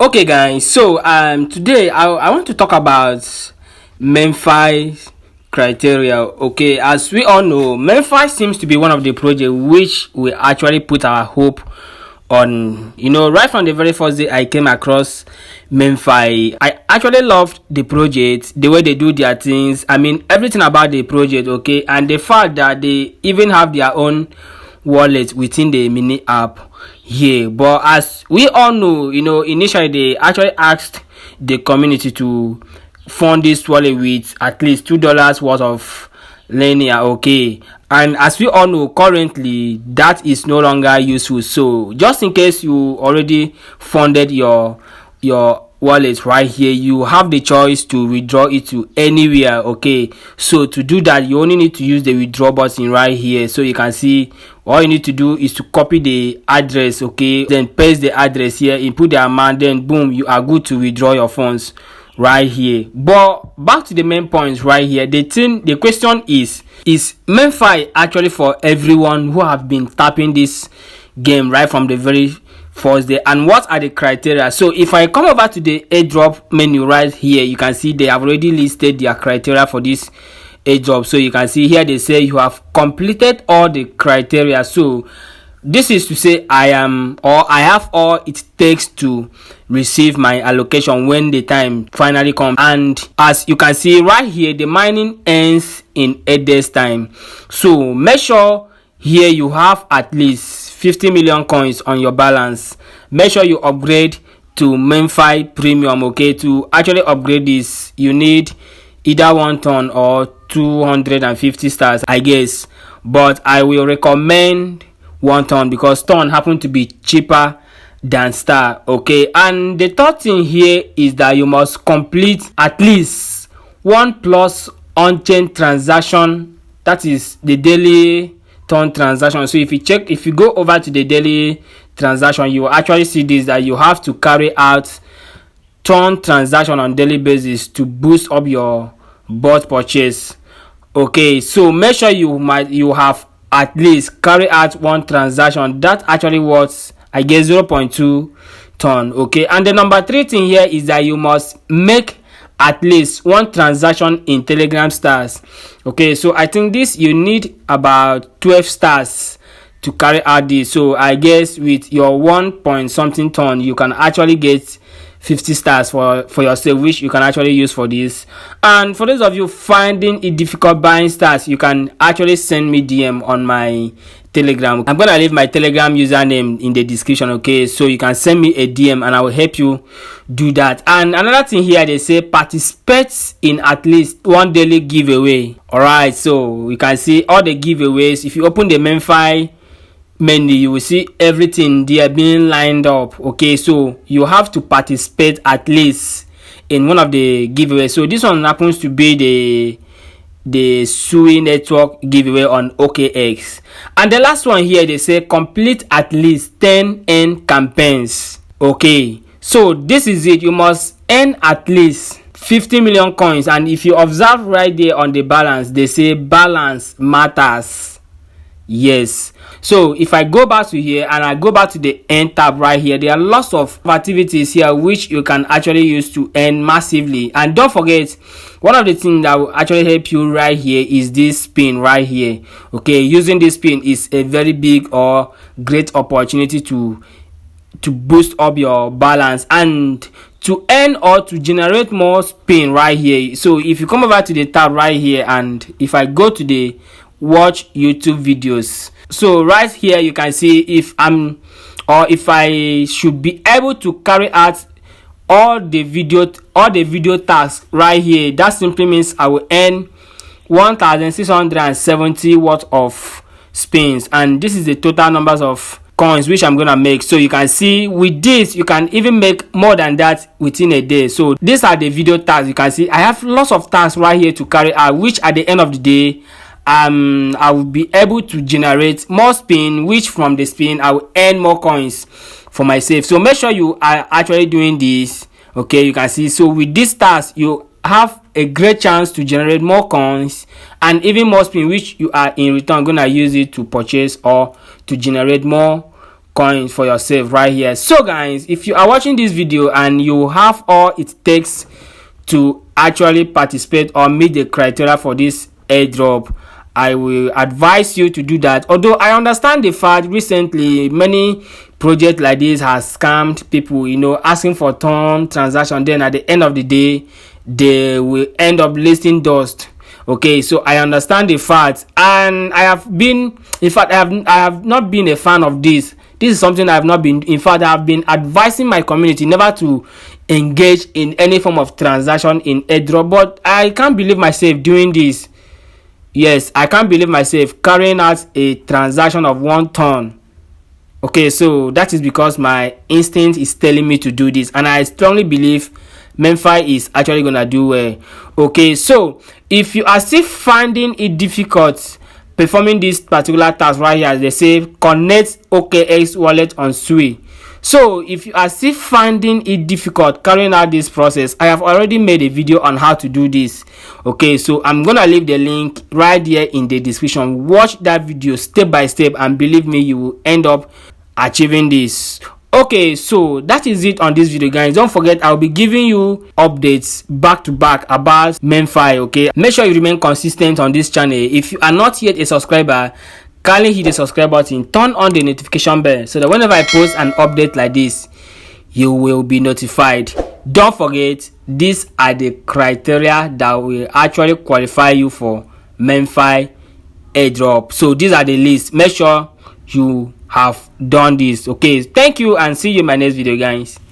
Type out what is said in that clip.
Okay guys, so today I want to talk about Memefi criteria. Okay, as we all know, Memefi seems to be one of the projects which we actually put our hope on. Right from the very first day I came across Memefi, I actually loved the project, the way they do their things. I mean, everything about the project, okay, and the fact that they even have their own wallet within the mini app here. But as we all know, initially they actually asked the community to fund this wallet with at least $2 worth of linear, okay, and as we all know, currently that is no longer useful. So just in case you already funded your wallet right here, you have the choice to withdraw it to anywhere. Okay, so to do that, you only need to use the withdraw button right here. So you can see all you need to do is to copy the address, okay, then paste the address here, input the amount, then boom, you are good to withdraw your funds right here. But back to the main points right here. The question is Memefi actually for everyone who have been tapping this game right from the very first day, and what are the criteria? So if I come over to the airdrop menu right here, you can see they have already listed their criteria for this airdrop. So you can see here they say you have completed all the criteria. So this is to say I have all it takes to receive my allocation when the time finally comes. And as you can see right here, the mining ends in 8 days time. So make sure here you have at least 50 million coins on your balance. Make sure you upgrade to Memefi Premium. Okay, to actually upgrade this, you need either 1 ton or 250 stars, I guess. But I will recommend 1 ton because ton happen to be cheaper than star. Okay, and the third thing here is that you must complete at least 1 plus on-chain transaction, that is the daily ton transaction. So if you go over to the daily transaction, you will actually see this, that you have to carry out ton transaction on daily basis to boost up your bot purchase. Okay, so make sure you have at least carry out 1 transaction that actually worth, I guess, 0.2 ton. Okay, and the number 3 thing here is that you must make at least 1 transaction in Telegram stars. Okay, so I think this you need about 12 stars to carry out this. So I guess with your 1 point something ton, you can actually get 50 stars for yourself, which you can actually use for this. And for those of you finding it difficult buying stars, you can actually send me DM on my Telegram. I'm gonna leave my Telegram username in the description, okay, so you can send me a DM and I will help you do that. And another thing here, they say participate in at least 1 daily giveaway. All right, so you can see all the giveaways. If you open the Memefi menu, you will see everything there being lined up. Okay, so you have to participate at least in one of the giveaways. So this one happens to be the Sui network giveaway on OKX. And the last one here, they say complete at least 10 end campaigns. Okay, so this is it. You must earn at least 50 million coins. And if you observe right there on the balance, they say balance matters. Yes, so if I go back to here and I go back to the end tab right here, there are lots of activities here which you can actually use to earn massively. And don't forget, one of the things that will actually help you right here is this spin right here. Okay, using this spin is a very big or great opportunity to boost up your balance and to earn or to generate more spin right here. So if you come over to the tab right here and if I go to the watch YouTube videos, so right here you can see if I should be able to carry out all the video tasks right here. That simply means I will earn 1670 worth of spins, and this is the total numbers of coins which I'm gonna make. So you can see with this you can even make more than that within a day. So these are the video tasks. You can see I have lots of tasks right here to carry out, which at the end of the day I will be able to generate more spin, which from the spin I will earn more coins for myself. So make sure you are actually doing this. Okay, you can see, so with this task you have a great chance to generate more coins and even more spin, which you are in return gonna use it to purchase or to generate more coins for yourself right here. So guys, if you are watching this video and you have all it takes to actually participate or meet the criteria for this airdrop, I will advise you to do that. Although I understand the fact recently many projects like this has scammed people, asking for ton transaction, then at the end of the day they will end up listing dust. Okay, so I understand the fact, and I have not been a fan of this. This is something I have not been. In fact, I have been advising my community never to engage in any form of transaction in airdrop, but I can't believe myself doing this. Yes, I can't believe myself carrying out a transaction of 1 ton. Okay, so that is because my instinct is telling me to do this, and I strongly believe Memefi is actually gonna do well. Okay, so if you are still finding it difficult performing this particular task right here, as they say, connect OKX wallet on Sui. So if you are still finding it difficult carrying out this process, I have already made a video on how to do this. Okay, so I'm gonna leave the link right here in the description. Watch that video step by step, and believe me, you will end up achieving this. Okay, so that is it on this video, guys. Don't forget, I'll be giving you updates back to back about Memefi. Okay, make sure you remain consistent on this channel. If you are not yet a subscriber, kindly hit the subscribe button, turn on the notification bell so that whenever I post an update like this, you will be notified. Don't forget, these are the criteria that will actually qualify you for Memefi airdrop. So these are the list. Make sure you have done this. Okay, thank you, and see you in my next video, guys.